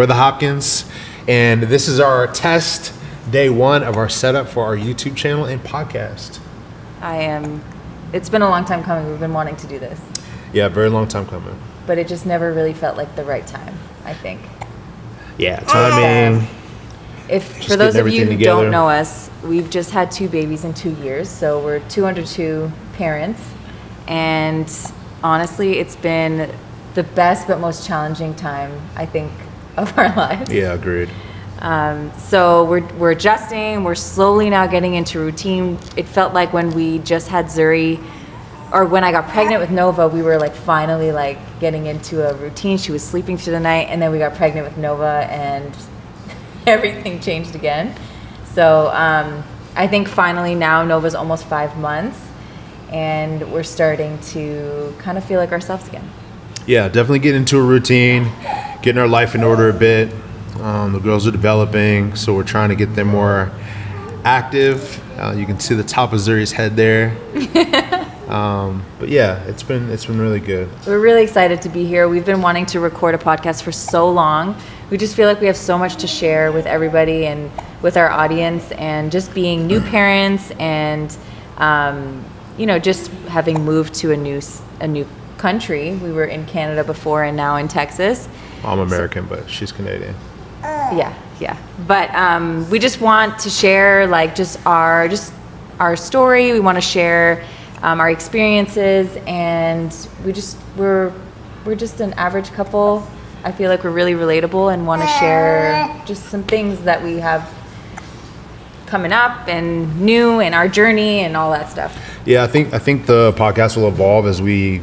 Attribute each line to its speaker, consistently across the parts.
Speaker 1: We're the Hopkins, and this is our test day one of our setup for our YouTube channel and podcast.
Speaker 2: It's been a long time coming. We've been wanting to do this.
Speaker 1: Yeah, very long time coming.
Speaker 2: But it just never really felt like the right time, I think.
Speaker 1: Yeah, timing.
Speaker 2: For those of you who don't know us, we've just had 2 babies in 2 years, so we're 2 under 2 parents. And honestly, it's been the best but most challenging time, I think, of our lives.
Speaker 1: Yeah, agreed.
Speaker 2: So we're adjusting. We're slowly now getting into routine. It felt like when we just had Zuri, or when I got pregnant with Nova, we were like finally like getting into a routine. She was sleeping through the night, and then we got pregnant with Nova, and everything changed again. So I think finally now Nova's almost 5 months, and we're starting to kind of feel like ourselves again.
Speaker 1: Yeah, definitely getting into a routine, getting our life in order a bit. The girls are developing, so we're trying to get them more active. You can see the top of Zuri's head there. But yeah, it's been really good.
Speaker 2: We're really excited to be here. We've been wanting to record a podcast for so long. We just feel like we have so much to share with everybody and with our audience, and just being new parents, and just having moved to a new country. We were in Canada before, and now in Texas.
Speaker 1: I'm American, but she's Canadian.
Speaker 2: Yeah. But we just want to share like just our story. We want to share our experiences, and we're just an average couple. I feel like we're really relatable and want to share just some things that we have coming up and new, and our journey and all that stuff.
Speaker 1: Yeah, I think the podcast will evolve as we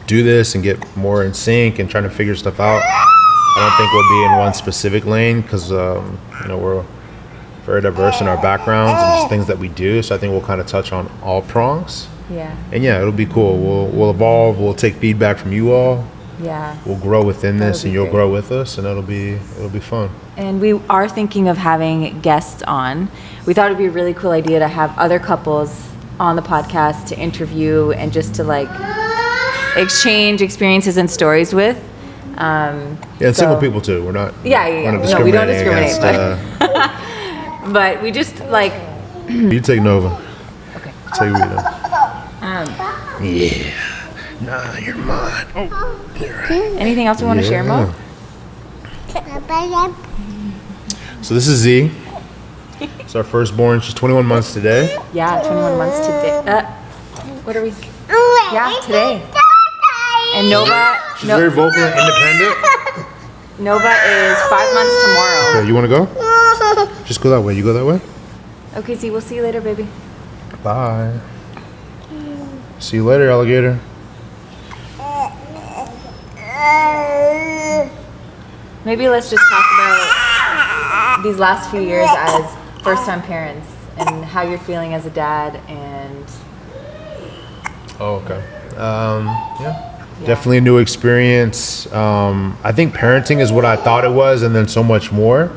Speaker 1: do this and get more in sync and trying to figure stuff out. I don't think we'll be in one specific lane because we're very diverse in our backgrounds and just things that we do. So I think we'll kind of touch on all prongs.
Speaker 2: Yeah.
Speaker 1: And yeah, it'll be cool. We'll evolve. We'll take feedback from you all.
Speaker 2: Yeah.
Speaker 1: We'll grow within this, and you'll grow with us, and it'll be fun.
Speaker 2: And we are thinking of having guests on. We thought it'd be a really cool idea to have other couples on the podcast to interview and just to like exchange experiences and stories with.
Speaker 1: And single people too. We're not.
Speaker 2: No, we don't discriminate. But we just like.
Speaker 1: You take Nova.
Speaker 2: Okay.
Speaker 1: Take Rita. Yeah. Nah, you're mine. Oh, you're right.
Speaker 2: Anything else we want to share, Mo?
Speaker 1: So this is Z. It's our firstborn. She's 21 months today.
Speaker 2: Yeah, 21 months today. What are we? Yeah, today. And Nova.
Speaker 1: She's very vocal and independent.
Speaker 2: Nova is 5 months tomorrow.
Speaker 1: Okay, you want to go? Just go that way. You go that way?
Speaker 2: Okay, Z, we'll see you later, baby.
Speaker 1: Bye. See you later, alligator.
Speaker 2: Maybe let's just talk about these last few years as first-time parents and how you're feeling as a dad. And
Speaker 1: oh, okay. Yeah. Definitely a new experience. I think parenting is what I thought it was, and then so much more.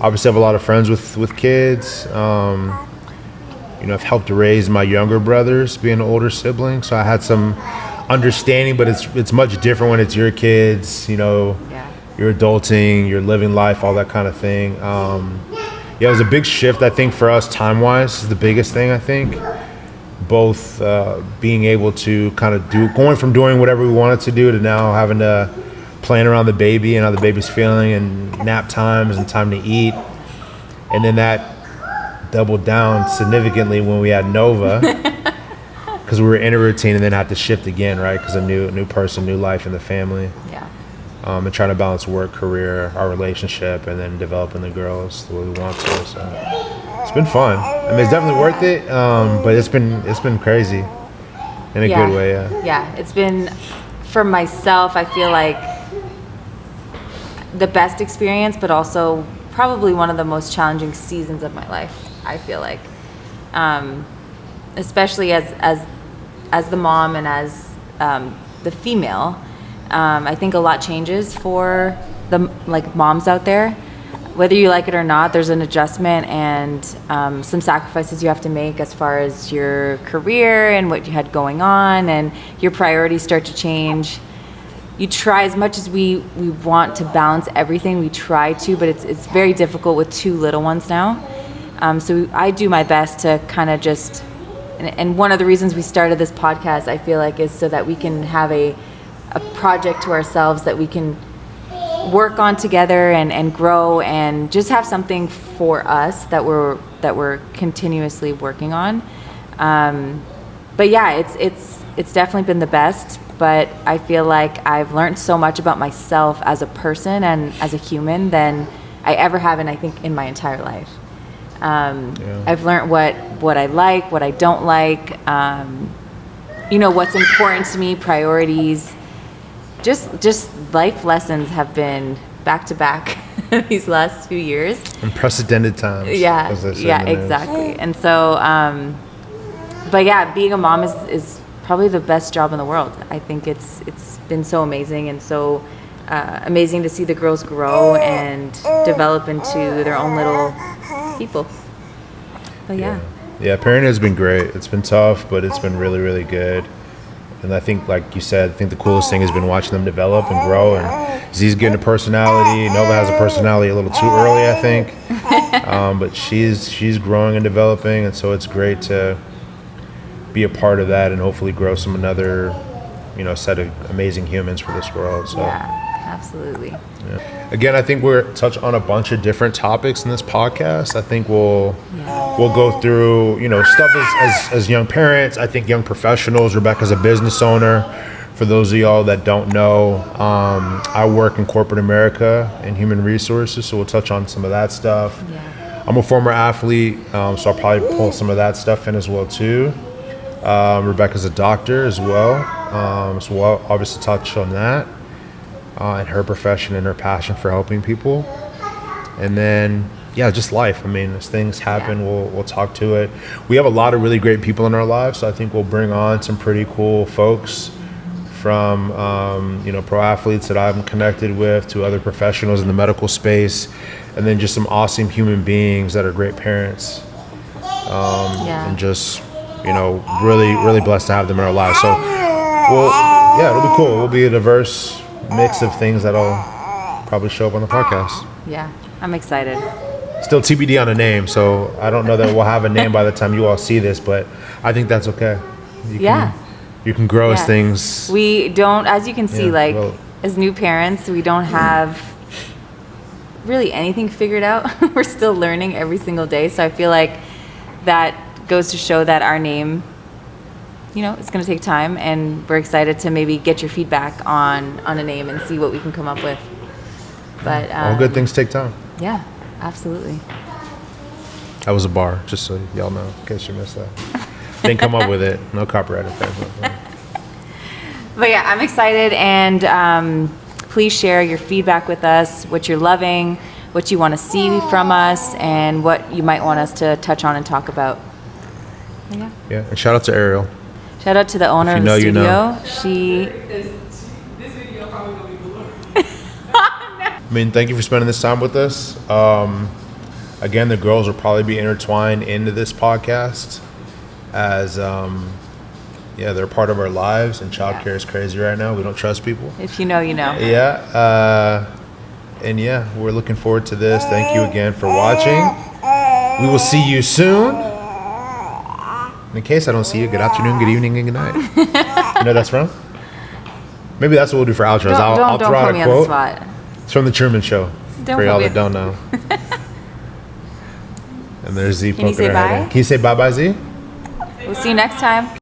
Speaker 1: Obviously, I have a lot of friends with kids. I've helped to raise my younger brothers, being an older sibling, so I had some understanding. But it's much different when it's your kids. You're adulting, you're living life, all that kind of thing. It was a big shift, I think, for us time-wise. Is the biggest thing, I think. Both being able to kind of going from doing whatever we wanted to do to now having to plan around the baby and how the baby's feeling, and nap times and time to eat. And then that doubled down significantly when we had Nova, because we were in a routine and then had to shift again, right? Because a new person, new life in the family.
Speaker 2: Yeah.
Speaker 1: And trying to balance work, career, our relationship, and then developing the girls the way we want to. So it's been fun. I mean, it's definitely worth it, but it's been crazy in a good way.
Speaker 2: Yeah, it's been, for myself, I feel like the best experience, but also probably one of the most challenging seasons of my life. I feel like, especially as the mom and as the female. I think a lot changes for the moms out there. Whether you like it or not, there's an adjustment and some sacrifices you have to make as far as your career and what you had going on, and your priorities start to change. you try as much as we want to balance everything, we try to, but it's very difficult with 2 little ones now. So I do my best to kind of just, and one of the reasons we started this podcast, I feel like, is so that we can have a project to ourselves that we can work on together and grow and just have something for us that we're continuously working on. But yeah, it's definitely been the best, but I feel like I've learned so much about myself as a person and as a human than I ever have in, I think, in my entire life. I've learned what I like, what I don't like, what's important to me, priorities. Just life lessons have been back to back these last few years.
Speaker 1: Unprecedented times.
Speaker 2: Yeah, exactly. And so, but yeah, being a mom is probably the best job in the world. I think it's been so amazing and so amazing to see the girls grow and develop into their own little people. But yeah,
Speaker 1: parenting has been great. It's been tough, but it's been really, really good. And I think, like you said, I think the coolest thing has been watching them develop and grow. And Z's getting a personality. Nova has a personality a little too early, I think. But she's growing and developing, and so it's great to be a part of that and hopefully grow another set of amazing humans for this world. So
Speaker 2: yeah, absolutely.
Speaker 1: Yeah. Again, I think we're touch on a bunch of different topics in this podcast. I think we'll go through stuff as young parents. I think young professionals. Rebecca's a business owner. For those of y'all that don't know, I work in corporate America in human resources, so we'll touch on some of that stuff.
Speaker 2: Yeah.
Speaker 1: I'm a former athlete, so I'll probably pull some of that stuff in as well too. Rebecca's a doctor as well, so we'll obviously touch on that. And her profession and her passion for helping people. And then, just life. I mean, as things happen, we'll talk to it. We have a lot of really great people in our lives, so I think we'll bring on some pretty cool folks from, pro athletes that I'm connected with to other professionals in the medical space, and then just some awesome human beings that are great parents. And just, really, really blessed to have them in our lives. So, it'll be cool. We'll be a diverse mix of things that'll probably show up on the podcast.
Speaker 2: Yeah, I'm excited.
Speaker 1: Still TBD on a name, so I don't know that we'll have a name by the time you all see this, but I think that's okay. You can grow as things.
Speaker 2: We don't, as you can see, as new parents, we don't have really anything figured out. We're still learning every single day, so I feel like that goes to show that our name, it's going to take time, and we're excited to maybe get your feedback on a name and see what we can come up with. But
Speaker 1: all good things take time.
Speaker 2: Yeah, absolutely.
Speaker 1: That was a bar, just so y'all know, in case you missed that. Didn't come up with it. No copyright there.
Speaker 2: But yeah, I'm excited, and please share your feedback with us, what you're loving, what you want to see from us, and what you might want us to touch on and talk about.
Speaker 1: Yeah, and shout out to Ariel.
Speaker 2: Shout out to the owner of the studio.
Speaker 3: This video probably gonna be blurry.
Speaker 1: I mean, thank you for spending this time with us. Again, the girls will probably be intertwined into this podcast as, they're part of our lives, and childcare is crazy right now. We don't trust people.
Speaker 2: If you know, you know.
Speaker 1: Yeah. We're looking forward to this. Thank you again for watching. We will see you soon. In case I don't see you, good afternoon, good evening, and good night. You know that's from? Maybe that's what we'll do for outros. I'll throw out a quote. It's from The Truman Show. For y'all that don't know. And there's Z poking her head in. Can you say bye-bye, Z?
Speaker 2: We'll see you next time.